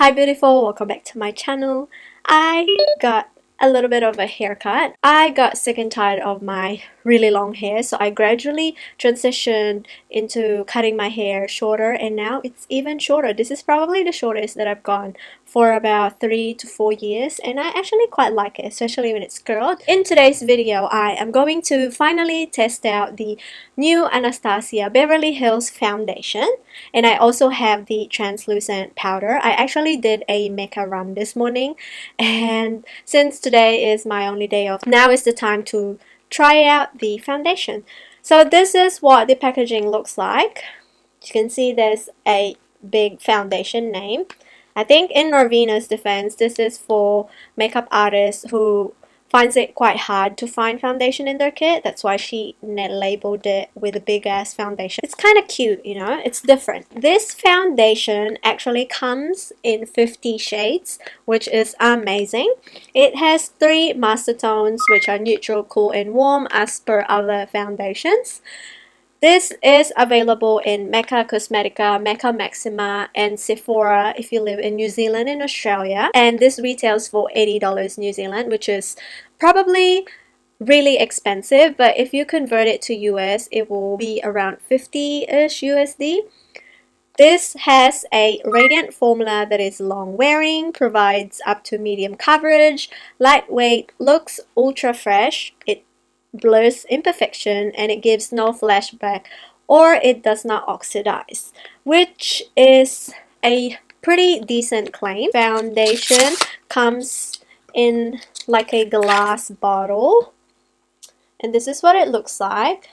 Hi beautiful, welcome back to my channel. I got a little bit of a haircut. I got sick and tired of my really long hair, so I gradually transitioned into cutting my hair shorter, and now it's even shorter. This is probably the shortest that I've gone for about 3 to 4 years, and I actually quite like it, especially when it's curled. In today's video, I am going to finally test out the new Anastasia Beverly Hills foundation, and I also have the translucent powder. I actually did a Mecca run this morning, and since today is my only day off, now is the time to try out the foundation. So this is what the packaging looks like. You can see there's a big foundation name. I think in Norvina's defense, this is for makeup artists who finds it quite hard to find foundation in their kit. That's why she net labeled it with a big ass foundation. It's kind of cute, you know, it's different. This foundation actually comes in 50 shades, which is amazing. It has 3 master tones, which are neutral, cool, and warm as per other foundations. This is available in Mecca Cosmetica, Mecca Maxima, and Sephora if you live in New Zealand and Australia. And this retails for $80 New Zealand, which is probably really expensive, but if you convert it to US, it will be around 50-ish USD. This has a radiant formula that is long wearing, provides up to medium coverage, lightweight, looks ultra fresh. It blurs imperfection, and it gives no flashback, or it does not oxidize, which is a pretty decent claim. Foundation comes in like a glass bottle, and this is what it looks like.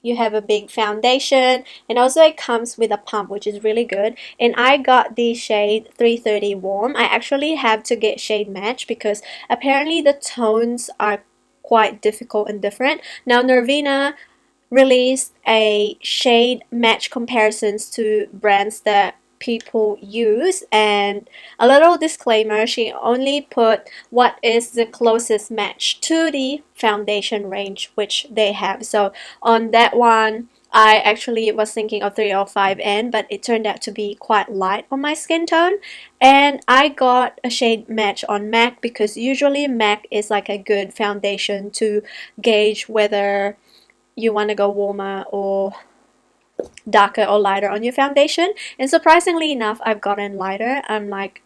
You have a big foundation, and also it comes with a pump, which is really good. And I got the shade 330 warm. I actually have to get shade match because apparently the tones are quite difficult and different. Now Norvina released a shade match comparisons to brands that people use, and a little disclaimer, she only put what is the closest match to the foundation range which they have. So on that one, I actually was thinking of 305N, but it turned out to be quite light on my skin tone, and I got a shade match on MAC because usually MAC is like a good foundation to gauge whether you want to go warmer or darker or lighter on your foundation. And surprisingly enough, I've gotten lighter. I'm like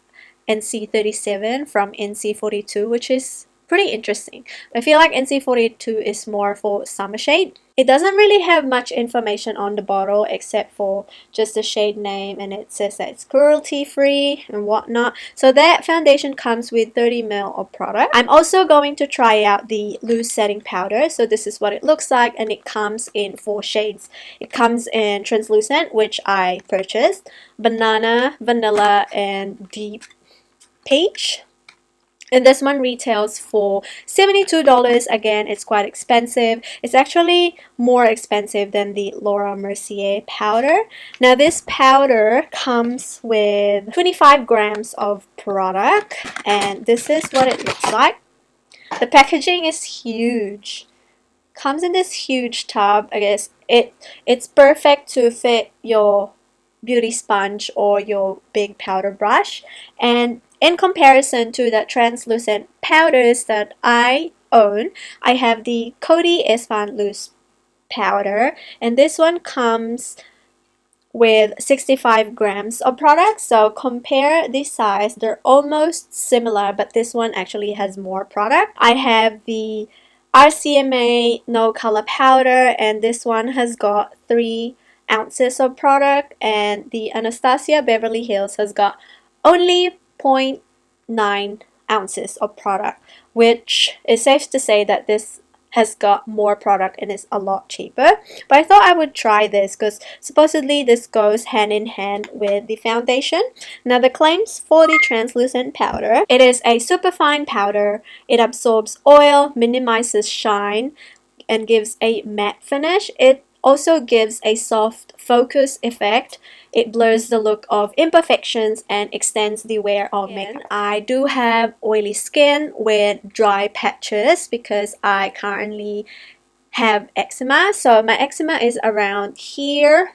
NC37 from NC42, which is pretty interesting. I feel like NC42 is more for summer shade. It doesn't really have much information on the bottle except for just the shade name, and it says that it's cruelty-free and whatnot. So that foundation comes with 30 ml of product. I'm also going to try out the loose setting powder. So this is what it looks like, and it comes in 4 shades. It comes in translucent, which I purchased, banana, vanilla, and deep peach. And this one retails for $72. Again, it's quite expensive. It's actually more expensive than the Laura Mercier powder. Now this powder comes with 25 grams of product, and this is what it looks like. The packaging is huge. Comes in this huge tub. I guess it's perfect to fit your beauty sponge or your big powder brush. And in comparison to the translucent powders that I own, I have the Coty Espan Loose powder, and this one comes with 65 grams of product. So compare the size, they're almost similar, but this one actually has more product. I have the RCMA No Color powder, and this one has got 3 ounces of product, and the Anastasia Beverly Hills has got only 0.9 ounces of product, which is safe to say that this has got more product and is a lot cheaper. But I thought I would try this because supposedly this goes hand in hand with the foundation. Now the claims for the translucent powder: it is a superfine powder, it absorbs oil, minimizes shine, and gives a matte finish. It also gives a soft focus effect. It blurs the look of imperfections and extends the wear of makeup. I do have oily skin with dry patches because I currently have eczema. So my eczema is around here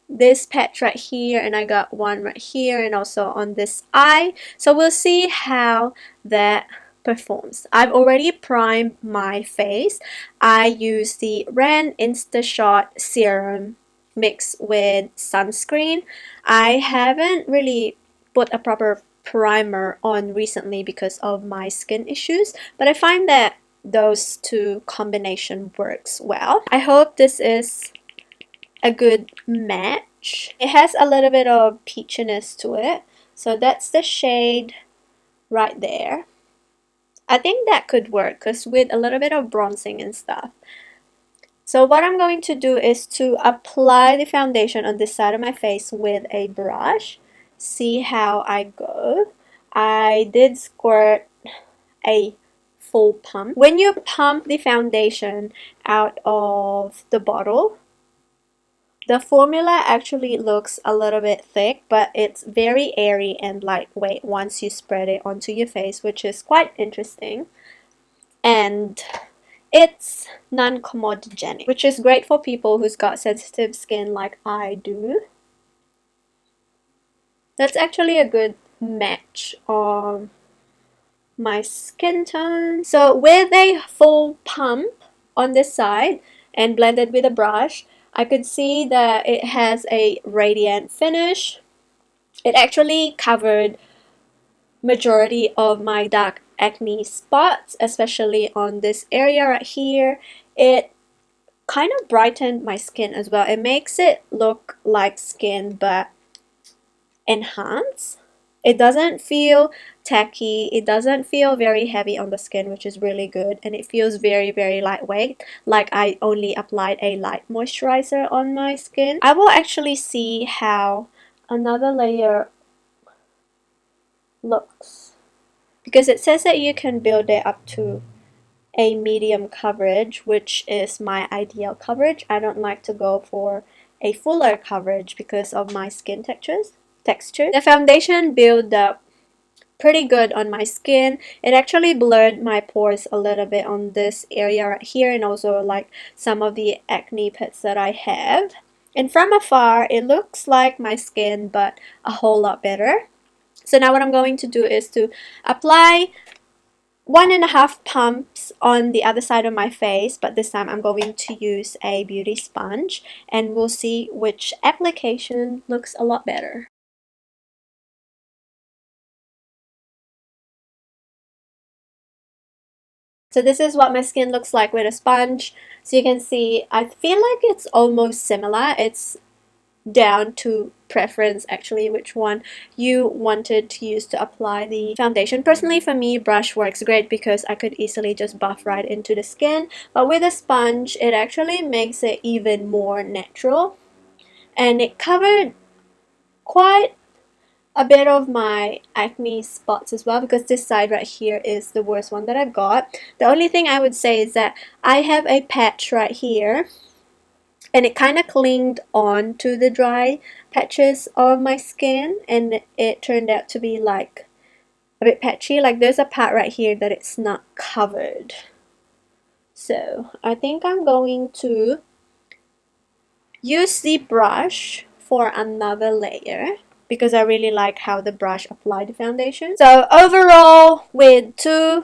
this patch right here, and I got one right here and also on this eye. So we'll see how that performs. I've already primed my face. I use the Ran Instashot serum mixed with sunscreen. I haven't really put a proper primer on recently because of my skin issues, but I find that those two combination works well. I hope this is a good match. It has a little bit of peachiness to it, so that's the shade right there. I think that could work because with a little bit of bronzing and stuff. So what I'm going to do is to apply the foundation on this side of my face with a brush. See how I go. I did squirt a full pump. When you pump the foundation out of the bottle, the formula actually looks a little bit thick, but it's very airy and lightweight once you spread it onto your face, which is quite interesting. And it's non-comedogenic, which is great for people who's got sensitive skin like I do. That's actually a good match on my skin tone. So with a full pump on this side and blended with a brush, I could see that it has a radiant finish. It actually covered majority of my dark acne spots, especially on this area right here. It kind of brightened my skin as well. It makes it look like skin but enhanced. It doesn't feel tacky, it doesn't feel very heavy on the skin, which is really good, and it feels very lightweight, like I only applied a light moisturizer on my skin. I will actually see how another layer looks, because it says that you can build it up to a medium coverage, which is my ideal coverage. I don't like to go for a fuller coverage because of my skin texture. The foundation built up pretty good on my skin. It actually blurred my pores a little bit on this area right here, and also like some of the acne pits that I have. And from afar, it looks like my skin, but a whole lot better. So now what I'm going to do is to apply 1.5 pumps on the other side of my face, but this time I'm going to use a beauty sponge, and we'll see which application looks a lot better. So this is what my skin looks like with a sponge. So you can see, I feel like it's almost similar. It's down to preference actually, which one you wanted to use to apply the foundation. Personally, for me, brush works great because I could easily just buff right into the skin. But with a sponge, it actually makes it even more natural. And it covered quite a bit of my acne spots as well, because this side right here is the worst one that I've got. The only thing I would say is that I have a patch right here, and it kind of clinged on to the dry patches of my skin, and it turned out to be like a bit patchy. Like there's a part right here that it's not covered. So I think I'm going to use the brush for another layer, because I really like how the brush applied the foundation. So overall, with 2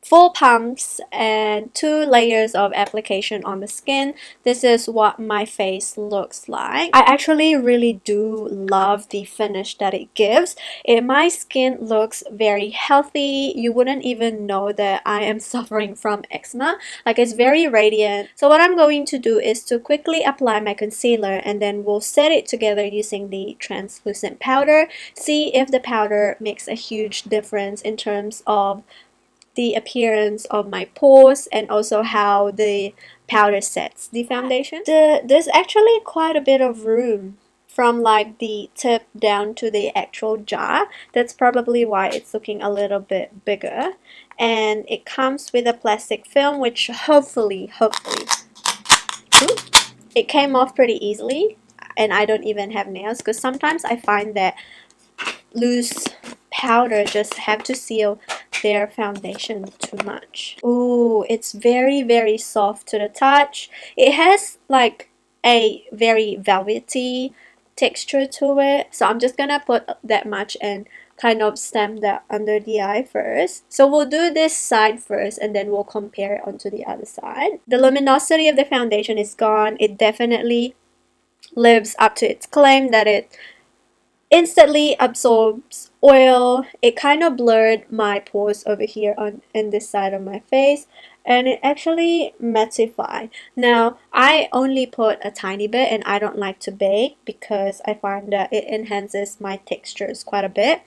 full pumps and 2 layers of application on the skin, this is what my face looks like. I actually really do love the finish that it gives. My skin looks very healthy. You wouldn't even know that I am suffering from eczema. Like, it's very radiant. So what I'm going to do is to quickly apply my concealer, and then we'll set it together using the translucent powder. See if the powder makes a huge difference in terms of the appearance of my pores, and also how the powder sets the foundation. There's actually quite a bit of room from like the tip down to the actual jar. That's probably why it's looking a little bit bigger. And it comes with a plastic film, which hopefully, it came off pretty easily. And I don't even have nails, because sometimes I find that loose powder just have to seal their foundation too much. Ooh, it's very soft to the touch. It has like a very velvety texture to it. So I'm just gonna put that much and kind of stamp that under the eye first. So we'll do this side first and then we'll compare it onto the other side. The luminosity of the foundation is gone. It definitely lives up to its claim that it instantly absorbs oil. It kind of blurred my pores over here on this side of my face, and it actually mattified. Now I only put a tiny bit, and I don't like to bake because I find that it enhances my textures quite a bit.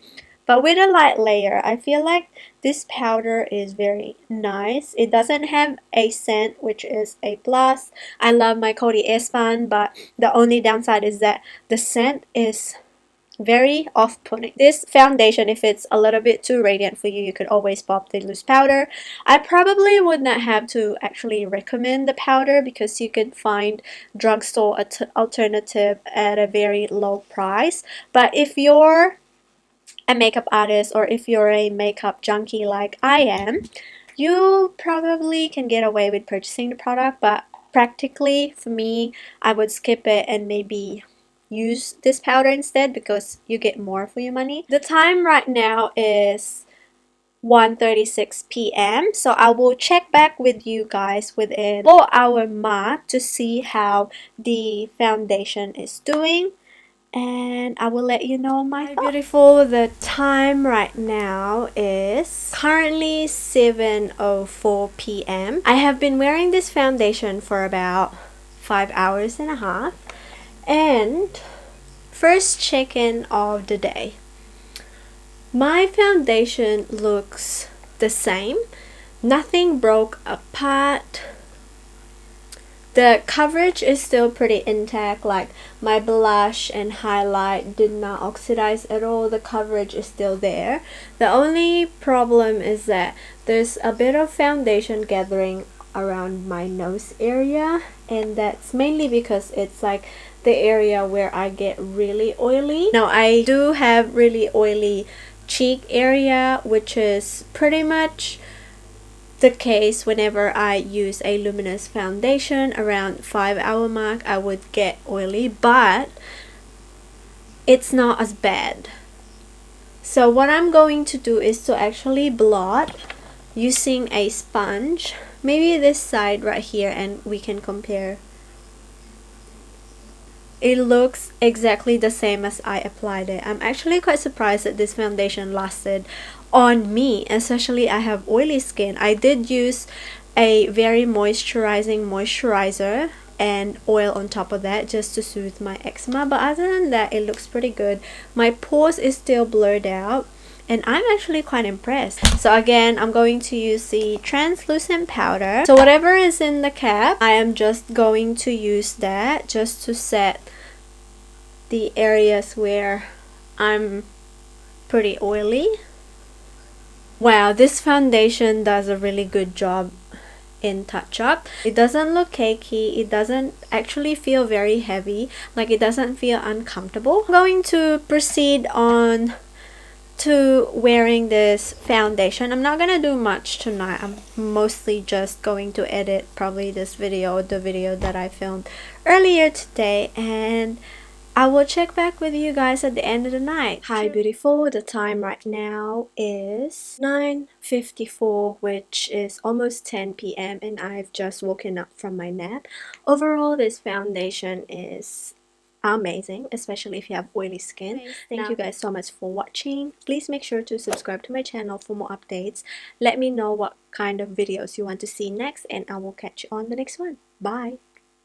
But with a light layer, I feel like this powder is very nice. It doesn't have a scent, which is a plus. I love my Coty Airspun, but the only downside is that the scent is very off-putting. This foundation, if it's a little bit too radiant for you, you could always pop the loose powder. I probably would not have to actually recommend the powder because you can find drugstore alternative at a very low price. But if you're a makeup artist or if you're a makeup junkie like I am, you probably can get away with purchasing the product, but practically for me, I would skip it and maybe use this powder instead because you get more for your money. The time right now is 1:36 p.m. so I will check back with you guys within 4-hour mark to see how the foundation is doing, and I will let you know my thoughts. Beautiful, the time right now is currently 7:04 p.m. I have been wearing this foundation for about 5 hours and a half. And first check-in of the day. My foundation looks the same. Nothing broke apart. The coverage is still pretty intact, like my blush and highlight did not oxidize at all. The coverage is still there. The only problem is that there's a bit of foundation gathering around my nose area, and that's mainly because it's like the area where I get really oily. Now I do have really oily cheek area, which is pretty much the case whenever I use a luminous foundation. Around 5-hour mark I would get oily, but it's not as bad. So what I'm going to do is to actually blot using a sponge, maybe this side right here, and we can compare. It looks exactly the same as I applied it. I'm actually quite surprised that this foundation lasted on me, especially I have oily skin. I did use a very moisturizing moisturizer and oil on top of that just to soothe my eczema, but other than that it looks pretty good. My pores is still blurred out, and I'm actually quite impressed. So again, I'm going to use the translucent powder. So whatever is in the cap, I am just going to use that just to set the areas where I'm pretty oily. Wow, this foundation does a really good job in touch up. It doesn't look cakey. It doesn't actually feel very heavy. Like, it doesn't feel uncomfortable. I'm going to proceed on to wearing this foundation. I'm not gonna do much tonight. I'm mostly just going to edit probably this video, the video that I filmed earlier today, and I will check back with you guys at the end of the night. Hi beautiful, the time right now is 9:54, which is almost 10 p.m. and I've just woken up from my nap. Overall, this foundation is amazing, especially if you have oily skin. Thank you guys so much for watching. Please make sure to subscribe to my channel for more updates. Let me know what kind of videos you want to see next, and I will catch you on the next one. Bye.